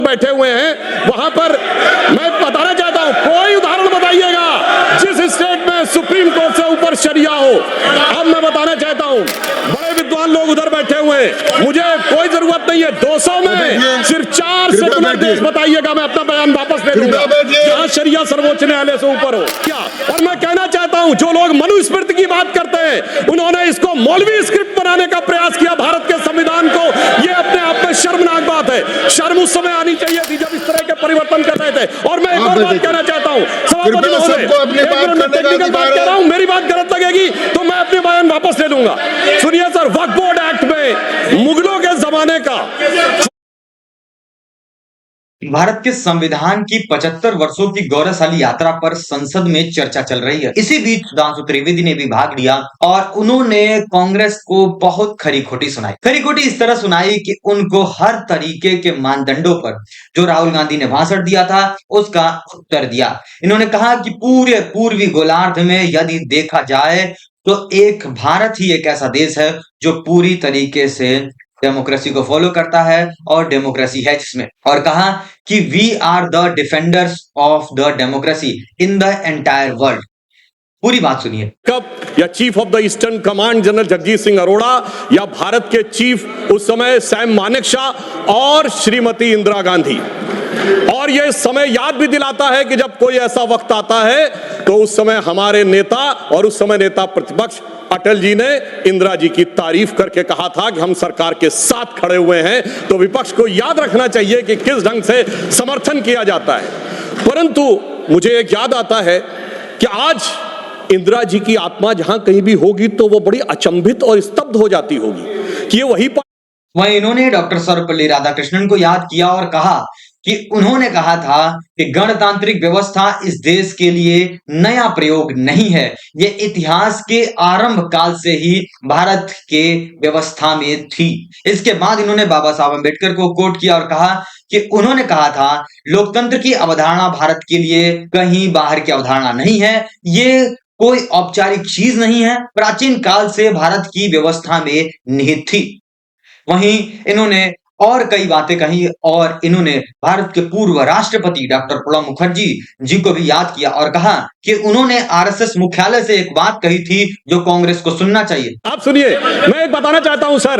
बैठे हुए हैं वहां पर मैं बताना चाहता हूं, कोई उदाहरण बताइएगा जिस स्टेट में सुप्रीम कोर्ट से ऊपर शरिया हो। अब मैं बताना चाहता हूं, बड़े विद्वान लोग उधर बैठे हुए हैं, मुझे कोई जरूरत नहीं है 200 में सिर्फ 4 सेकुलर देश बताइएगा, मैं अपना बयान वापस ले लूंगा जहां शरिया सर्वोच्च न्यायालय से ऊपर हो क्या। और मैं कहना चाहता हूं, जो लोग मनुस्मृति की बात करते हैं उन्होंने इसको मौलवी स्क्रिप्ट बनाने का प्रयास किया भारत के संविधान को। यह अपने आप में शर्मनाक बात है। शर्म उस समय आनी चाहिए थी जब इस तरह के परिवर्तन कर रहे थे। और मैं एक और बात कहना चाहता हूं, सभापति महोदय, टेक्निकल बात कह रहा हूं, मेरी बात गलत लगेगी तो मैं अपने बयान वापस ले लूंगा। सुनिए सर, वक्फ बोर्ड एक्ट में मुगलों के जमाने का भारत के संविधान की 75 वर्षों की गौरवशाली यात्रा पर संसद में चर्चा चल रही है। इसी बीच सुधांशु त्रिवेदी ने भी भाग लिया और उन्होंने कांग्रेस को बहुत खरी खोटी सुनाई। खरी खोटी इस तरह सुनाई कि उनको हर तरीके के मानदंडों पर जो राहुल गांधी ने भाषण दिया था उसका उत्तर दिया। इन्होंने कहा कि पूरे पूर्वी गोलार्ध में यदि देखा जाए तो एक भारत ही एक ऐसा देश है जो पूरी तरीके से डेमोक्रेसी को फॉलो करता है और डेमोक्रेसी है जिसमें, और कहा कि we are the defenders of the democracy in the entire world. पूरी बात सुनिए। कब या chief of the Eastern command general Jagjit Singh Arora या भारत के चीफ उस समय सैम मानेकशॉ और श्रीमती इंदिरा गांधी। और यह समय याद भी दिलाता है कि जब कोई ऐसा वक्त आता है तो उस समय हमारे नेता और उस समय नेता प्रतिपक्ष अटल जी ने इंदिरा जी की तारीफ करके कहा था कि हम सरकार के साथ खड़े हुए हैं। तो विपक्ष को याद रखना चाहिए कि किस ढंग से समर्थन किया जाता है। परंतु मुझे एक याद आता है कि आज इंदिरा जी की आत्मा जहां कहीं भी होगी तो वो बड़ी अचंभित और स्तब्ध हो जाती होगी कि ये वहीं इन्होंने डॉक्टर सर्वपल्ली राधाकृष्णन को याद किया और कहा कि उन्होंने कहा था कि गणतांत्रिक व्यवस्था इस देश के लिए नया प्रयोग नहीं है, ये इतिहास के आरंभ काल से ही भारत के व्यवस्था में थी। इसके बाद इन्होंने बाबा साहब अम्बेडकर को कोट किया और कहा कि उन्होंने कहा था लोकतंत्र की अवधारणा भारत के लिए कहीं बाहर की अवधारणा नहीं है, ये कोई औपचारिक चीज नहीं है, प्राचीन काल से भारत की व्यवस्था में निहित थी। वहीं इन्होंने और कई बातें कही और इन्होंने भारत के पूर्व राष्ट्रपति डॉक्टर प्रणब मुखर्जी जी को भी याद किया और कहा कि उन्होंने आरएसएस मुख्यालय से एक बात कही थी जो कांग्रेस को सुनना चाहिए। आप सुनिए, मैं एक बताना चाहता हूं सर,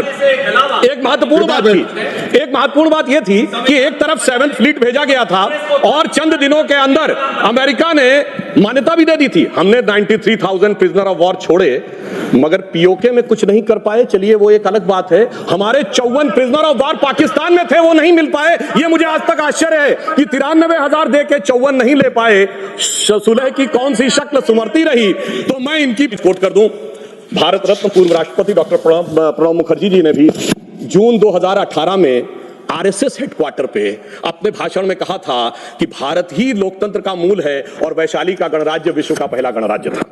एक महत्वपूर्ण बात यह थी कि एक तरफ 7th फ्लीट भेजा गया था और चंद दिनों के अंदर अमेरिका ने मान्यता भी दे दी थी। हमने 93,000 प्रिजनर ऑफ वॉर छोड़े मगर पीओके में कुछ नहीं कर पाए। चलिए वो एक अलग बात है। हमारे 54 प्रिजनर ऑफ वॉर पाकिस्तान में थे, वो नहीं मिल पाए। ये मुझे आज तक आश्चर्य है कि 93,000 दे के 54 नहीं ले पाए। सुलह की कौन सी शक्ल सुमरती रही। तो मैं इनकी कोट कर दूं, भारत रत्न पूर्व राष्ट्रपति डॉक्टर प्रणब मुखर्जी जी ने भी जून 2018 में आरएसएस हेडक्वार्टर पे अपने भाषण में कहा था कि भारत ही लोकतंत्र का मूल है और वैशाली का गणराज्य विश्व का पहला गणराज्य था।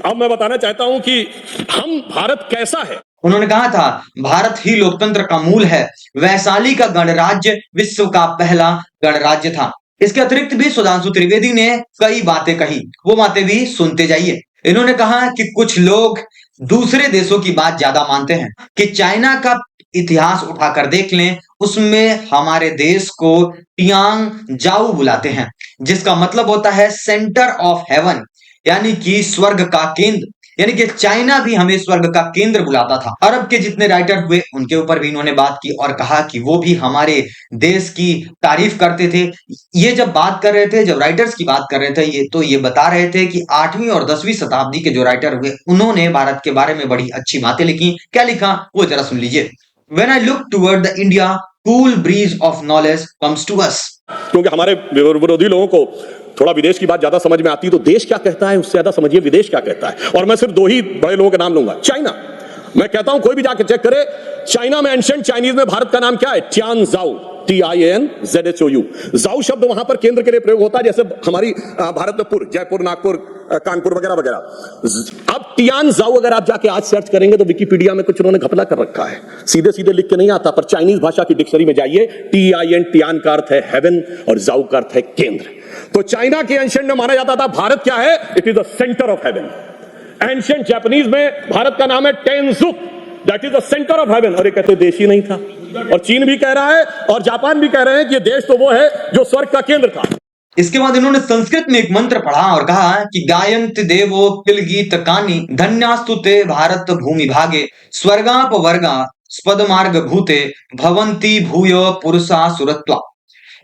अब मैं बताना चाहता हूं कि हम भारत कैसा है। उन्होंने कहा था भारत ही लोकतंत्र का मूल है, वैशाली का गणराज्य विश्व का पहला गणराज्य था। इसके अतिरिक्त भी सुधांशु त्रिवेदी ने कई बातें कही, वो बातें भी सुनते जाइए। इन्होंने कहा कि कुछ लोग दूसरे देशों की बात ज्यादा मानते हैं कि चाइना का इतिहास उठाकर देख लें, उसमें हमारे देश को टियांग जाऊ बुलाते हैं जिसका मतलब होता है सेंटर ऑफ हेवन, यानी कि स्वर्ग का केंद्र। यानी कि चाइना भी हमें स्वर्ग का केंद्र बुलाता था। अरब के जितने राइटर हुए उनके ऊपर भी इन्होंने बात की और कहा कि वो भी हमारे देश की तारीफ करते थे। ये जब बात कर रहे थे, जब राइटर्स की बात कर रहे थे, ये बता रहे थे कि 8वीं और 10वीं शताब्दी के जो राइटर हुए उन्होंने भारत के बारे में बड़ी अच्छी बातें लिखी। क्या लिखा वो जरा सुन लीजिए। When I look toward the India, cool breeze of knowledge comes to us. क्योंकि हमारे विरोधी लोगों को थोड़ा विदेश की बात ज्यादा समझ में आती है, तो देश क्या कहता है उससे ज्यादा समझिए विदेश क्या कहता है। और मैं सिर्फ 2 ही बड़े लोगों के नाम लूंगा। चाइना, मैं कहता हूं कोई भी जाके चेक करे, चाइना में एंशिएंट चाइनीज में भारत का नाम क्या है? टियान जाओ, TIANZHOU। जाओ शब्द वहां पर केंद्र के लिए प्रयोग होता है, जैसे हमारी भारत में पुर, जयपुर, नागपुर, कानपुर वगैरह वगैरह। अब टियान जाओ अगर आप जाके आज सर्च करेंगे तो विकिपीडिया में कुछ उन्होंने घपला कर रखा है, सीधे सीधे लिख के नहीं आता, पर चाइनीज भाषा की डिक्शनरी में जाइए, TIN टियान का अर्थ है हेवन और जाओ का अर्थ है केंद्र। तो चाइना के एंशिएंट में माना जाता था भारत क्या है? It is the centre of heaven. Ancient Japanese में भारत का नाम है Tenjiku, that is the centre of heaven. और ये कहते देश ही नहीं था। और चीन भी कह रहा है और जापान भी कह रहे हैं कि ये देश तो वो है जो स्वर्ग का केंद्र था। इसके बाद इन्होंने संस्कृत में एक मंत्र पढ़ा और कहा कि गायंत देवो किलगीत कानी धन्यास्तु ते भारत भूमि भागे स्वर्गाप वर्गा स्पदमार्ग भूते भवंती भूयो पुरुषा सुरत्वा।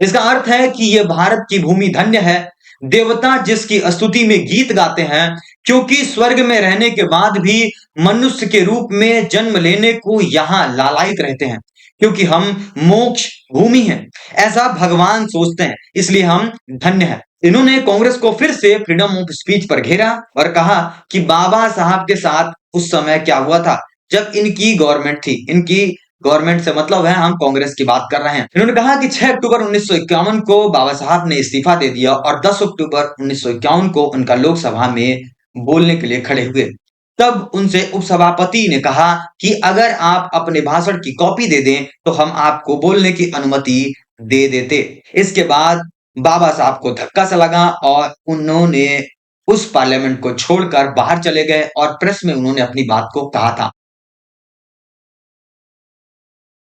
इसका अर्थ है कि यह भारत की भूमि धन्य है, देवता जिसकी स्तुति में गीत गाते हैं, क्योंकि स्वर्ग में रहने के बाद भी मनुष्य के रूप में जन्म लेने को यहाँ लालायित रहते हैं, क्योंकि हम मोक्ष भूमि हैं, ऐसा भगवान सोचते हैं, इसलिए हम धन्य हैं। इन्होंने कांग्रेस को फिर से फ्रीडम ऑफ स्पीच पर घेरा और कहा कि बाबा साहब के साथ उस समय क्या हुआ था जब इनकी गवर्नमेंट थी। इनकी गवर्नमेंट से मतलब है हम कांग्रेस की बात कर रहे हैं। इन्होंने कहा कि 6 अक्टूबर 1951 को बाबा साहब ने इस्तीफा दे दिया और 10 अक्टूबर 1951 को उनका लोकसभा में बोलने के लिए खड़े हुए। तब उनसे उपसभापति ने कहा कि अगर आप अपने भाषण की कॉपी दे दें तो हम आपको बोलने की अनुमति दे देते। इसके बाद बाबा साहब को धक्का सा लगा और उन्होंने उस पार्लियामेंट को छोड़कर बाहर चले गए और प्रेस में उन्होंने अपनी बात को कहा था।